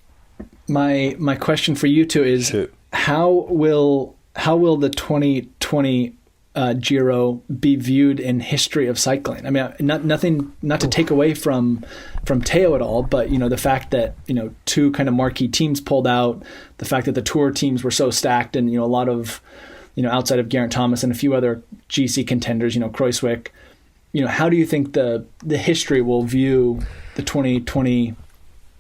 My question for you two is, how will the 2020 Giro be viewed in history of cycling? I mean, not to take away from Theo at all, but the fact that two kind of marquee teams pulled out, the fact that the Tour teams were so stacked, and a lot of outside of Geraint Thomas and a few other GC contenders, Kruijswijk, how do you think the history will view the 2020,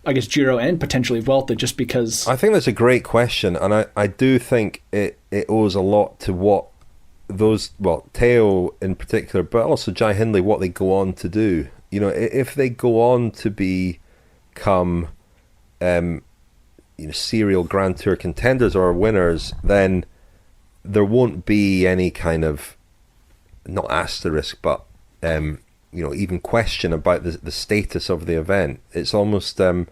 I guess, Giro and potentially Vuelta? Just because I think that's a great question, and I do think it owes a lot to what those, Theo in particular, but also Jai Hindley, what they go on to do. If they go on to become serial Grand Tour contenders or winners, then there won't be any kind of, not asterisk, but even question about the status of the event. It's almost the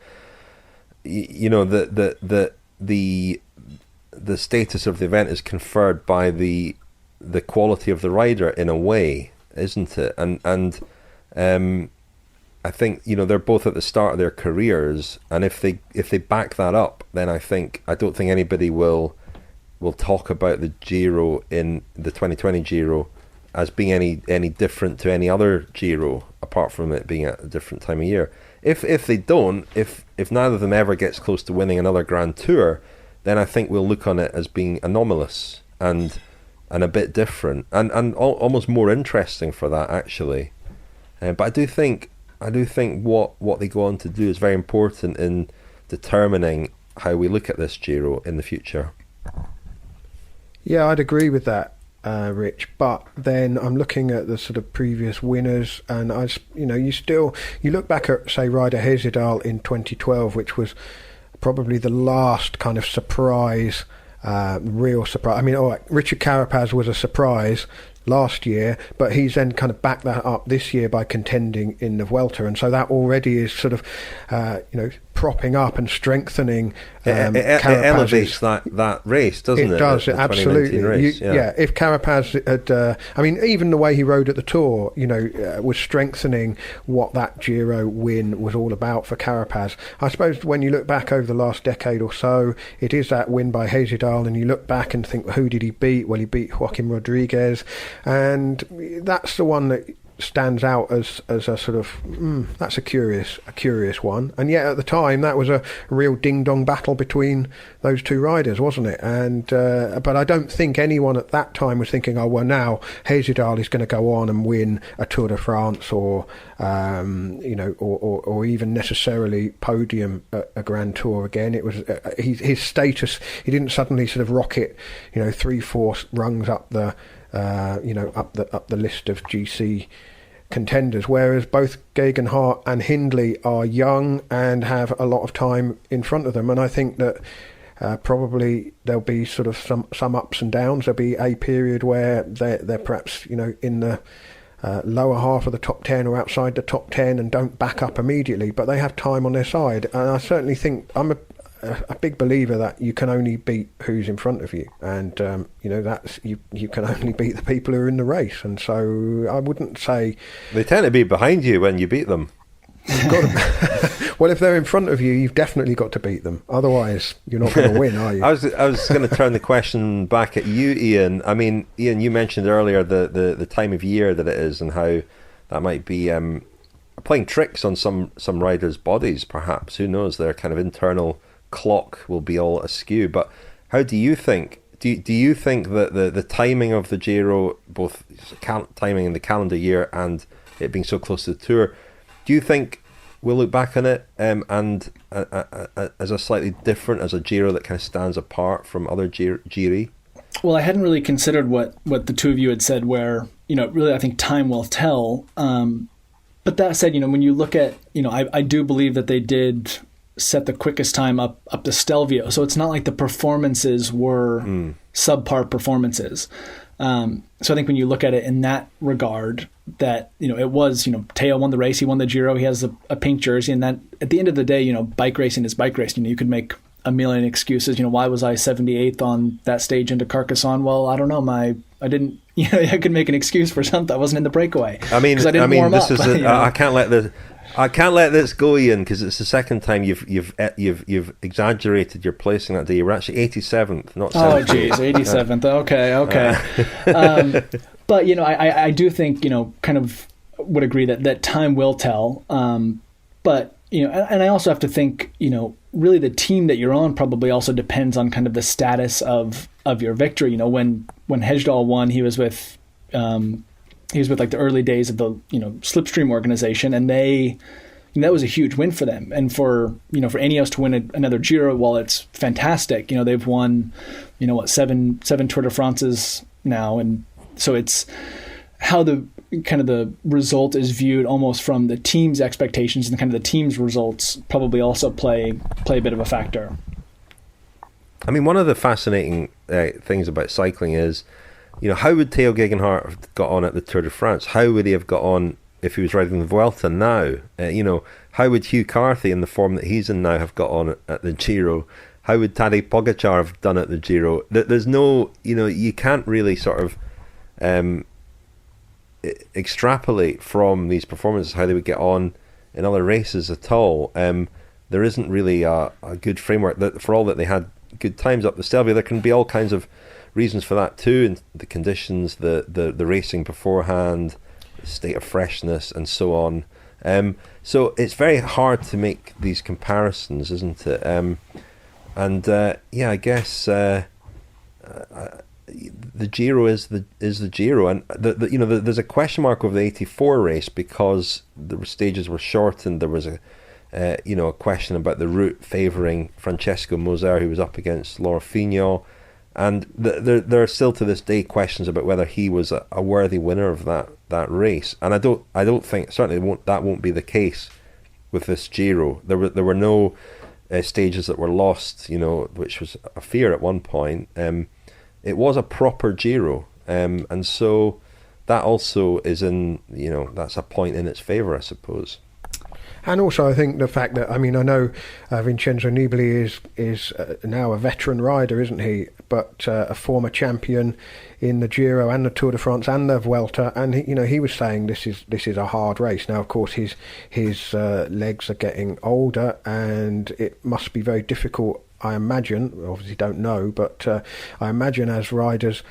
status of the event is conferred by the quality of the rider in a way, isn't it? And I think they're both at the start of their careers, and if they back that up, then I don't think anybody will talk about the Giro in the 2020 Giro as being any different to any other Giro, apart from it being at a different time of year. If they don't, if neither of them ever gets close to winning another Grand Tour, then I think we'll look on it as being anomalous and a bit different and almost more interesting for that, actually. But I do think I do think what they go on to do is very important in determining how we look at this Giro in the future. Yeah, I'd agree with that, Rich. But then I'm looking at the sort of previous winners, and you look back at, say, Ryder Hezidal in 2012, which was probably the last kind of surprise, real surprise. I mean, all right, Richard Carapaz was a surprise last year, but he's then kind of backed that up this year by contending in the Vuelta, and so that already is sort of propping up and strengthening it elevates that race, doesn't it? It does, absolutely. Race, if Carapaz had, even the way he rode at the Tour, was strengthening what that Giro win was all about for Carapaz. I suppose when you look back over the last decade or so, it is that win by Hezidal, and you look back and think, who did he beat? Well, he beat Joaquim Rodriguez, and that's the one that stands out as a sort of that's a curious one. And yet at the time that was a real ding dong battle between those two riders, wasn't it? And but I don't think anyone at that time was thinking, oh well, now Hezidal is going to go on and win a Tour de France or or even necessarily podium at a Grand Tour again. It was his status. He didn't suddenly sort of rocket 3-4 rungs up the up the list of GC contenders, whereas both Gegenhardt and Hindley are young and have a lot of time in front of them. And I think that probably there'll be sort of some ups and downs. There'll be a period where they're perhaps in the lower half of the top 10 or outside the top 10 and don't back up immediately, but they have time on their side. And I certainly think I'm a big believer that you can only beat who's in front of you, and that's you can only beat the people who are in the race. And so I wouldn't say they tend to be behind you when you beat them. You've got to, well, if they're in front of you, you've definitely got to beat them. Otherwise, you're not going to win, are you? I was going to turn the question back at you, Ian. I mean, Ian, you mentioned earlier the time of year that it is and how that might be playing tricks on some riders' bodies. Perhaps, who knows? Their kind of internal clock will be all askew. But how do you think? Do you think that the timing of the Giro, both timing in the calendar year and it being so close to the Tour, do you think we'll look back on it and as a slightly different, as a Giro that kind of stands apart from other Giri? Well, I hadn't really considered what the two of you had said, where really I think time will tell. But that said, when you look at I do believe that they did set the quickest time up to Stelvio. So it's not like the performances were subpar performances. So I think when you look at it in that regard, that, it was, Teo won the race, he won the Giro, he has a pink jersey, and that at the end of the day, bike racing is bike racing. You could make a million excuses. Why was I 78th on that stage into Carcassonne? Well, I don't know. I didn't, I could make an excuse for something. I wasn't in the breakaway. I mean, this is I can't let this go, Ian, because it's the second time you've exaggerated your placing that day. You were actually 87th, not 78th. Oh, geez, 87th. Okay. But I do think kind of would agree that time will tell. But and I also have to think really the team that you're on probably also depends on kind of the status of your victory. When Hezidal won, he was with like the early days of the Slipstream organization, and that was a huge win for them. And for for Ineos to win another Giro, while it's fantastic, they've won seven Tour de France's now, and so it's how the kind of the result is viewed almost from the team's expectations, and kind of the team's results probably also play a bit of a factor. I mean, one of the fascinating things about cycling is, how would Theo Gegenhardt have got on at the Tour de France? How would he have got on if he was riding the Vuelta now? How would Hugh Carthy, in the form that he's in now, have got on at the Giro? How would Tadej Pogačar have done at the Giro? There's no, you can't really sort of extrapolate from these performances how they would get on in other races at all. There isn't really a good framework. That for all that they had good times up the Stelvio, there can be all kinds of reasons for that too, and the conditions, the racing beforehand, the state of freshness, and so on. So it's very hard to make these comparisons, isn't it? I guess the Giro is the Giro, and there's a question mark over the 84 race because the stages were shortened. There was a question about the route favouring Francesco Moser, who was up against Laurent Fignon, and there are still to this day questions about whether he was a worthy winner of that race. And I don't think, certainly that won't be the case with this Giro. There were no stages that were lost, which was a fear at one point. It was a proper Giro, and so that also is that's a point in its favour, I suppose. And also, I think the fact that, I know Vincenzo Nibali is now a veteran rider, isn't he? But a former champion in the Giro and the Tour de France and the Vuelta, and he was saying this is a hard race. Now, of course, his legs are getting older, and it must be very difficult. I imagine, obviously don't know, but I imagine as riders,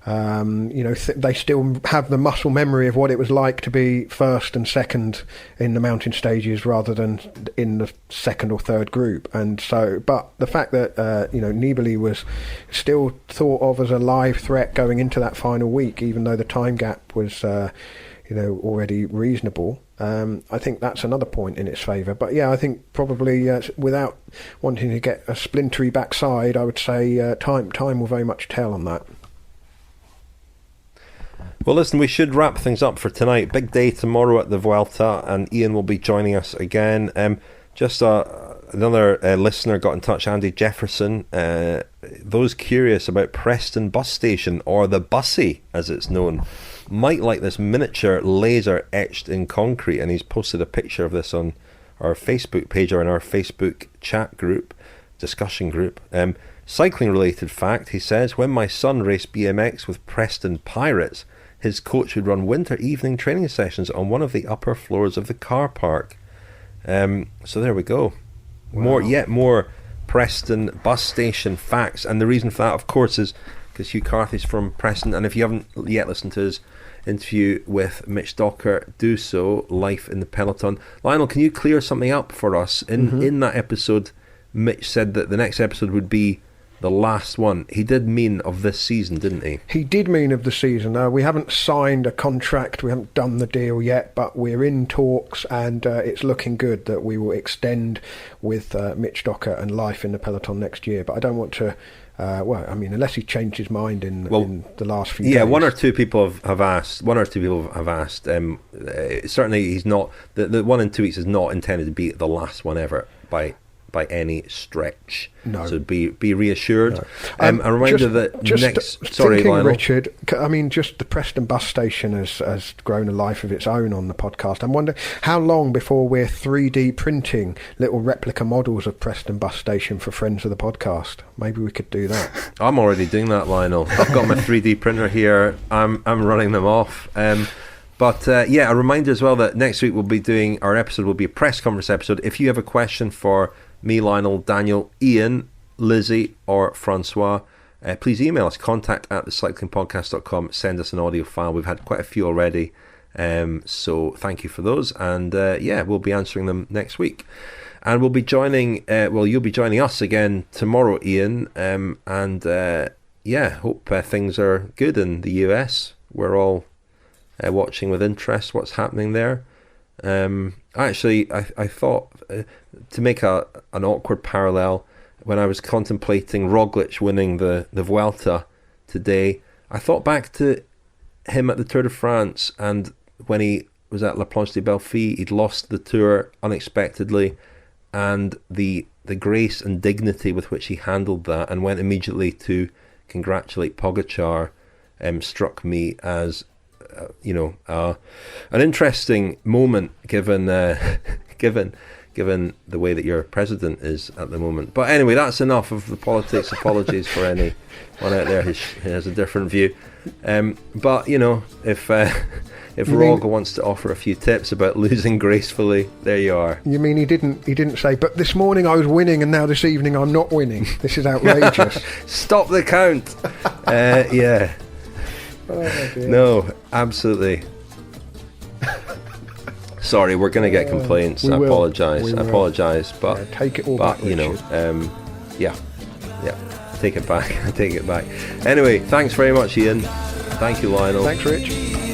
they still have the muscle memory of what it was like to be first and second in the mountain stages rather than in the second or third group. And so, but the fact that Nibali was still thought of as a live threat going into that final week, even though the time gap was already reasonable. I think that's another point in its favour. But yeah, I think probably without wanting to get a splintery backside, I would say time will very much tell on that. Well, listen, we should wrap things up for tonight. Big day tomorrow at the Vuelta, and Ian will be joining us again. Another listener got in touch, Andy Jefferson. Those curious about Preston Bus Station, or the Bussy as it's known, might like this miniature laser etched in concrete, and he's posted a picture of this on our Facebook page or in our Facebook chat group, discussion group. Cycling related fact, he says, when my son raced BMX with Preston Pirates, his coach would run winter evening training sessions on one of the upper floors of the car park. So there we go. Wow. More Preston Bus Station facts, and the reason for that, of course, is because Hugh Carthy's from Preston, and if you haven't yet listened to his interview with Mitch Docker, do so. Life in the Peloton. Lionel, can you clear something up for us? In that episode, Mitch said that the next episode would be the last one. He did mean of this season, didn't he? He did mean of the season. We haven't signed a contract, we haven't done the deal yet, but we're in talks, and it's looking good that we will extend with Mitch Docker and Life in the Peloton next year. But I don't want to unless he changed his mind in the last few days. Yeah, one or two people have asked. Certainly he's not, the 1 in 2 weeks is not intended to be the last one ever by any stretch. No. So be reassured. No. A reminder Sorry, Lionel. Richard, just the Preston Bus Station has grown a life of its own on the podcast. I'm wondering how long before we're 3D printing little replica models of Preston Bus Station for friends of the podcast. Maybe we could do that. I'm already doing that, Lionel. I've got my 3D printer here. I'm running them off. But a reminder as well that next week our episode will be a press conference episode. If you have a question for me, Lionel, Daniel, Ian, Lizzie or Francois, please email us, contact@thecyclingpodcast.com. Send us an audio file. We've had quite a few already, so thank you for those, and we'll be answering them next week. And we'll be joining you'll be joining us again tomorrow, Ian, hope things are good in the US. We're all watching with interest what's happening there. Actually, I thought, to make an awkward parallel, when I was contemplating Roglic winning the Vuelta today, I thought back to him at the Tour de France, and when he was at La Planche de Belfi, he'd lost the Tour unexpectedly, and the grace and dignity with which he handled that and went immediately to congratulate Pogačar struck me as an interesting moment given the way that your president is at the moment. But anyway, that's enough of the politics. Apologies for anyone out there who has a different view. But if Roger wants to offer a few tips about losing gracefully, there you are. You mean he didn't say, but this morning I was winning and now this evening I'm not winning? This is outrageous. Stop the count. Yeah. Oh, no, absolutely. Sorry, we're going to get complaints. I apologise. But take it all back, Richard. take it back. I take it back. Anyway, thanks very much, Ian. Thank you, Lionel. Thanks, Rich.